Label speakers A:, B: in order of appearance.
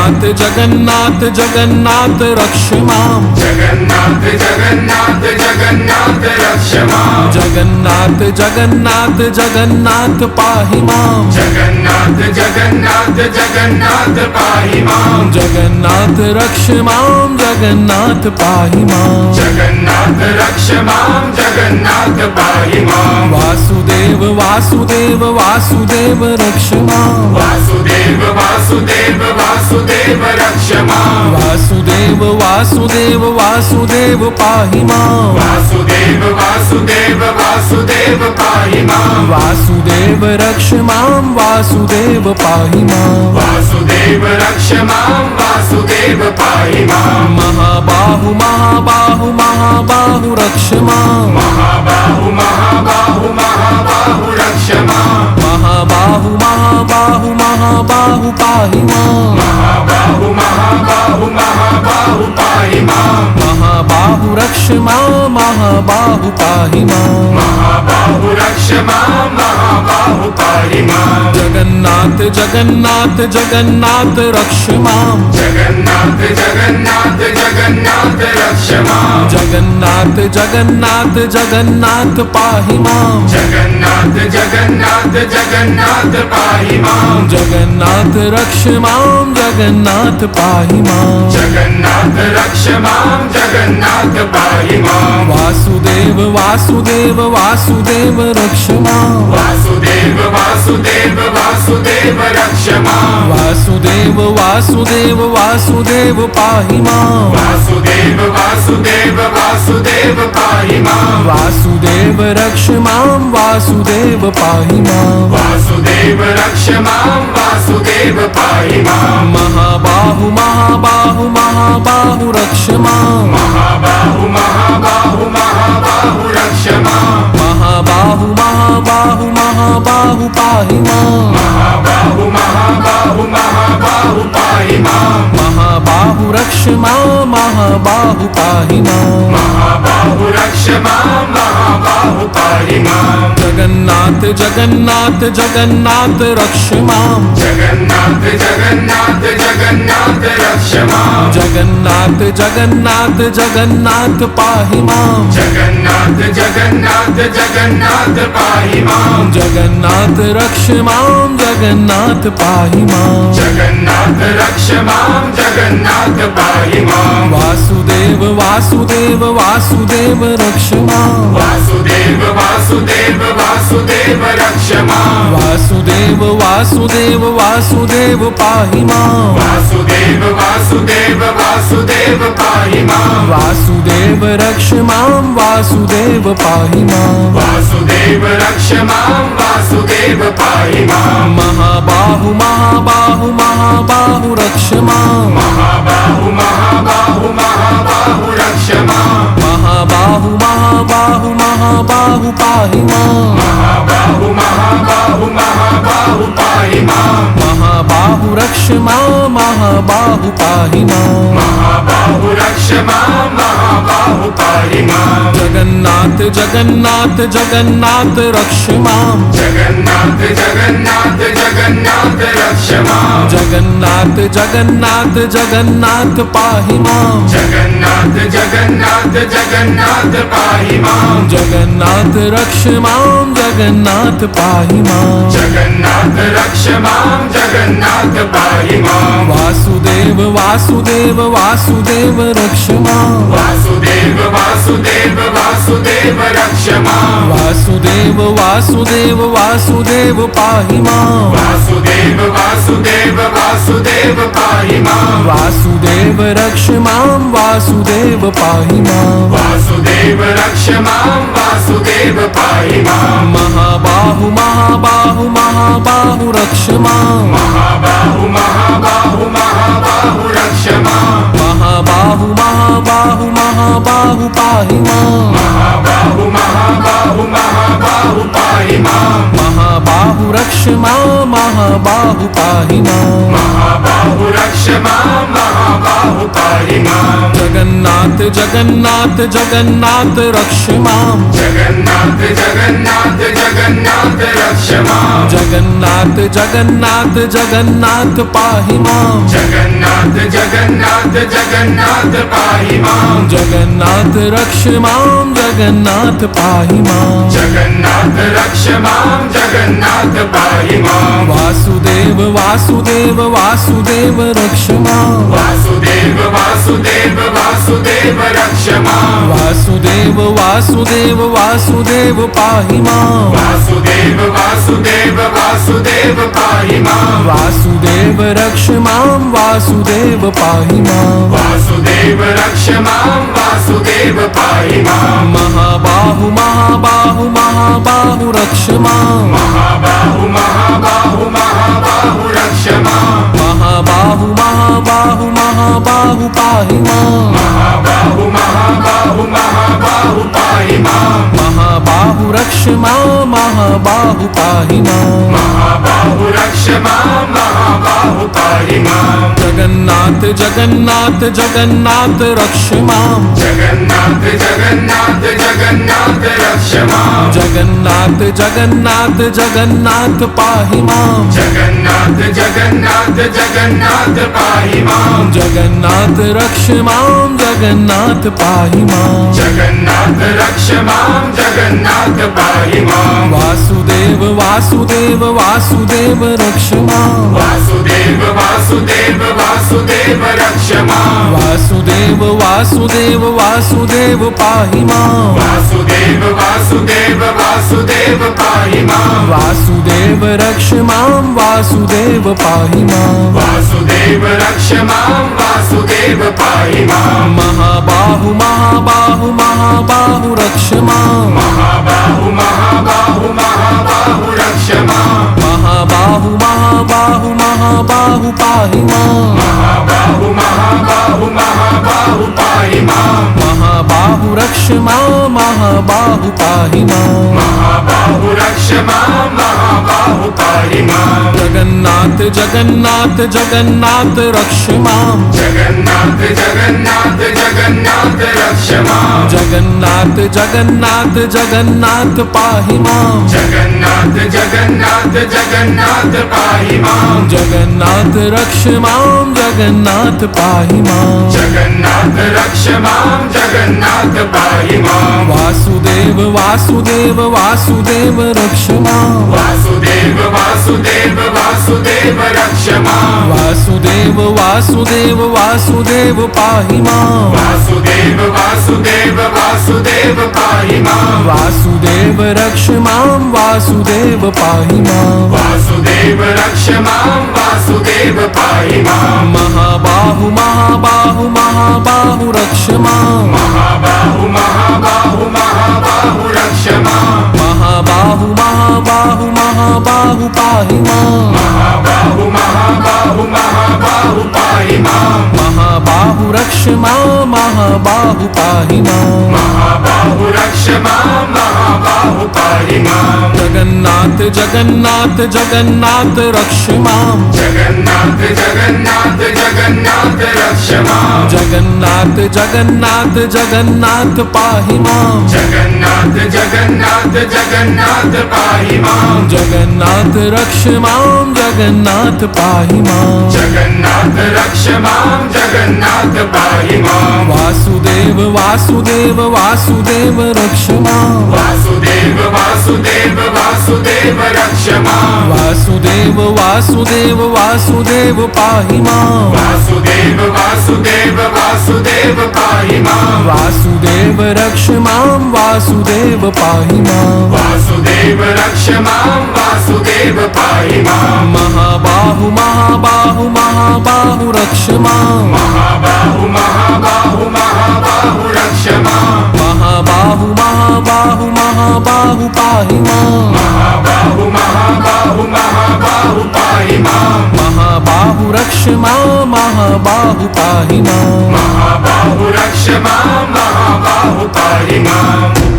A: जगन्नाथ जगन्नाथ जगन्नाथ रक्ष मां
B: जगन्नाथ जगन्नाथ जगन्नाथ रक्ष मां
A: जगन्नाथ जगन्नाथ जगन्नाथ पाहि मां
B: जगन्नाथ जगन्नाथ जगन्नाथ पाहि मां
A: जगन्नाथ रक्ष मां जगन्नाथ पाहि मां
B: जगन्नाथ रक्ष मां जगन्नाथ पाहि मां
A: वासुदेव वासुदेव वासुदेव रक्ष मां
B: वासुदेव वासुदेव वासुदेव रक्ष मां
A: वासुदेव वासुदेव वासुदेव पाहि मां
B: वासुदेव वासुदेव वासुदेव पाहि मां
A: वासुदेव रक्ष मां वासुदेव पाहि मां
B: वासुदेव रक्ष मां वासुदेव पाहि मां
A: महाबाहु महाबाहु महाबाहु रक्ष मां
B: महाबाहु महाबाहु महाबाहु रक्ष मां
A: महाबाहु महाबाहु महाबाहु पाहि मां
B: महाबाहु महाबाहु महाबाहु पाहि मां
A: महाबाहु रक्ष मां महाबाहु पाहि मां
B: महाबाहु रक्ष मां महाबाहु पाहि मां
A: जगन्नाथ जगन्नाथ जगन्नाथ रक्ष मां
B: जगन्नाथ जगन्नाथ जगन्नाथ रक्ष मां
A: जगन्नाथ जगन्नाथ जगन्नाथ पाहि मां
B: जगन्नाथ जगन्नाथ जगन्नाथ पाहि मां
A: जगन्नाथ रक्ष मां जगन्नाथ पाहि मां
B: जगन्नाथ रक्ष मां जगन्नाथ पाहि मां
A: वासुदेव वासुदेव वासुदेव रक्ष मां
B: वासुदेव वासुदेव वासुदेव रक्ष मां
A: वासुदेव वासुदेव वासुदेव पाहि मां
B: वासुदेव वासुदेव वासुदेव पाहि मां
A: वासुदेव रक्ष मां वासुदेव पाहि मां
B: वासुदेव रक्ष मां वासुदेव पाहि मां
A: महाबाहु महाबाहु महाबाहु रक्ष मां
B: महाबाहु महाबाहु महाबाहु रक्ष मां
A: महाबाहु महाबाहु महाबाहु पाहि मां
B: महाबाहु महाबाहु महाबाहु पाहि मां
A: महाबाहु रक्ष मां महाबाहु पाहि मां
B: महाबाहु रक्ष मां महाबाहु पाहि मां
A: जगन्नाथ जगन्नाथ जगन्नाथ रक्ष मां
B: जगन्नाथ जगन्नाथ जगन्नाथ रक्ष मां
A: जगन्नाथ जगन्नाथ जगन्नाथ पाहि मां
B: जगन्नाथ जगन्नाथ जगन्नाथ पाहि मां
A: जगन्नाथ रक्ष मां जगन्नाथ पाहि मां
B: जगन्नाथ रक्ष मां जगन्नाथ पाहि मां
A: वासुदेव वासुदेव वासुदेव रक्ष मां
B: वासुदेव वासुदेव वासुदेव रक्ष मां
A: वासुदेव वासुदेव वासुदेव पाहि मां
B: वासुदेव वासुदेव वासुदेव पाहि मां
A: वासुदेव रक्ष मां वासुदेव पाहि मां
B: वासुदेव रक्ष मां वासुदेव पाहि मां
A: महाबाहु महाबाहु महाबाहु रक्ष मां
B: महाबाहु महाबाहु महाबाहु रक्ष मां
A: महाबाहु महाबाहु महाबाहु पाहि मां
B: महाबाहु महाबाहु महाबाहु पाहि मां
A: महाबाहु रक्ष मां महाबाहु पाहि मां
B: महाबाहु रक्ष मां महाबाहु पाहि मां
A: जगन्नाथ जगन्नाथ जगन्नाथ रक्ष मां
B: जगन्नाथ जगन्नाथ जगन्नाथ रक्ष मां
A: जगन्नाथ जगन्नाथ जगन्नाथ पाहि मां
B: जगन्नाथ जगन्नाथ जगन्नाथ पाहि मां
A: जगन्नाथ रक्ष मां जगन्नाथ पाहि मां
B: जगन्नाथ रक्ष मां जगन्नाथ पाहि मां
A: वासुदेव वासुदेव वासुदेव रक्ष मां
B: वासुदेव वासुदेव वासुदेव रक्ष मां
A: वासुदेव वासुदेव वासुदेव पाहि मां
B: वासुदेव वासुदेव वासुदेव पाहि मां
A: वासुदेव रक्ष मां वासुदेव पाहि मां
B: वासुदेव रक्ष मां वासुदेव पाहि मां
A: महाबाहु महाबाहु महाबाहु रक्ष मां
B: महाबाहु महाबाहु महाबाहु रक्ष मां
A: महाबाहु महाबाहु महाबाहु पाहि मां
B: महाबाहु महाबाहु महाबाहु पाहि मां
A: महाबाहु रक्ष मां महाबाहु पाहि माम्
B: महाबाहु रक्ष मां महाबाहु पाहि मां
A: जगन्नाथ जगन्नाथ जगन्नाथ रक्ष माम्
B: जगन्नाथ जगन्नाथ जगन्नाथ रक्ष मां
A: जगन्नाथ जगन्नाथ जगन्नाथ पाहि माम्
B: जगन्नाथ जगन्नाथ जगन्नाथ पाहि मां
A: जगन्नाथ रक्ष माम् जगन्नाथ पाहि माम्
B: जगन्नाथ रक्ष मां जगन्नाथ पाहि मां
A: वासुदेव वासुदेव वासुदेव रक्ष माम्
B: वासुदेव वासुदेव वासुदेव रक्ष मां
A: वासुदेव वासुदेव वासुदेव पाहि माम्
B: वासुदेव वासुदेव वासुदेव पाहि मां
A: वासुदेव रक्ष माम् वासुदेव पाहि माम्
B: वासुदेव रक्ष मां वासुदेव पाहि मां
A: महाबाहु महाबाहु महाबाहु रक्ष माम्
B: महाबाहु महाबाहु महाबाहु रक्ष मां
A: महाबाहु महाबाहु महाबाहु पाहि माम्
B: महाबाहु महाबाहु महाबाहु पाहि मां
A: महाबाहु रक्ष माम् महाबाहु पाहि माम्
B: महाबाहु रक्ष मां महाबाहु पाहि मां
A: जगन्नाथ जगन्नाथ जगन्नाथ रक्ष माम्
B: जगन्नाथ जगन्नाथ जगन्नाथ रक्ष मां
A: जगन्नाथ जगन्नाथ जगन्नाथ पाहि माम्
B: जगन्नाथ जगन्नाथ जगन्नाथ पाहि मां
A: जगन्नाथ रक्ष माम् जगन्नाथ पाहि माम्
B: जगन्नाथ रक्ष मां जगन्नाथ पाहि मां
A: वासुदेव वासुदेव वासुदेव रक्ष माम्
B: वासुदेव वासुदेव वासुदेव रक्ष मां
A: वासुदेव वासुदेव वासुदेव पाहि माम्
B: वासुदेव वासुदेव वासुदेव पाहि मां
A: वासुदेव रक्ष माम् वासुदेव पाहि माम्
B: वासुदेव रक्ष मां वासुदेव पाहि मां
A: महाबाहु महाबाहु महाबाहु रक्ष माम्
B: महाबाहु महाबाहु महाबाहु रक्ष मां
A: महाबाहु महाबाहु महाबाहु पाहि माम्
B: महाबाहु महाबाहु महाबाहु पाहि मां
A: महाबाहु रक्ष माम् महाबाहु पाहि माम्
B: महाबाहु रक्ष मां महाबाहु पाहि मां
A: जगन्नाथ जगन्नाथ जगन्नाथ रक्ष माम्
B: जगन्नाथ जगन्नाथ जगन्नाथ रक्ष मां
A: जगन्नाथ जगन्नाथ जगन्नाथ पाहि माम्
B: जगन्नाथ जगन्नाथ जगन्नाथ पाहि मां
A: जगन्नाथ रक्ष माम् जगन्नाथ पाहि माम्
B: जगन्नाथ रक्ष मां जगन्नाथ पाहि मां
A: वासुदेव वासुदेव वासुदेव रक्ष माम्
B: वासुदेव वासुदेव वासुदेव रक्ष मां
A: वासुदेव वासुदेव वासुदेव पाहि माम्
B: वासुदेव वासुदेव वासुदेव पाहि मां
A: वासुदेव रक्ष माम् वासुदेव पाहि माम्
B: वासुदेव रक्ष मां वासुदेव पाहि मां
A: महाबाहु महाबाहु महाबाहु रक्ष माम्
B: महाबाहु महाबाहु महाबाहु रक्ष मां
A: महाबाहु महाबाहु महाबाहु पाहि माम्
B: महाबाहु महाबाहु महाबाहु पाहि मां
A: महाबाहु रक्ष माम् महाबाहु पाहि माम्
B: महाबाहु रक्ष मां महाबाहु पाहि मां
A: जगन्नाथ जगन्नाथ जगन्नाथ रक्ष माम्
B: जगन्नाथ जगन्नाथ जगन्नाथ रक्ष मां
A: जगन्नाथ जगन्नाथ जगन्नाथ पाहि माम्
B: जगन्नाथ जगन्नाथ जगन्नाथ पाहि मां
A: जगन्नाथ रक्ष माम् जगन्नाथ पाहि माम्
B: जगन्नाथ रक्ष मां जगन्नाथ पाहि मां
A: वासुदेव वासुदेव वासुदेव रक्ष माम्
B: वासुदेव वासुदेव वासुदेव रक्ष मां
A: वासुदेव वासुदेव वासुदेव पाहि माम्
B: वासुदेव वासुदेव वासुदेव पाहि मां
A: वासुदेव रक्ष माम् वासुदेव पाहि माम्
B: वासुदेव रक्ष मां वासुदेव पाहि मां
A: महाबाहु महाबाहु महाबाहु रक्ष माम्
B: महाबाहु महाबाहु महाबाहु रक्ष मां
A: महाबाहु महाबाहु महाबाहु पाहि माम्
B: महाबाहु महाबाहु महाबाहु पाहि मां
A: महाबाहु रक्ष माम् महाबाहु पाहि माम्
B: महाबाहु रक्ष मां महाबाहु पाहि मां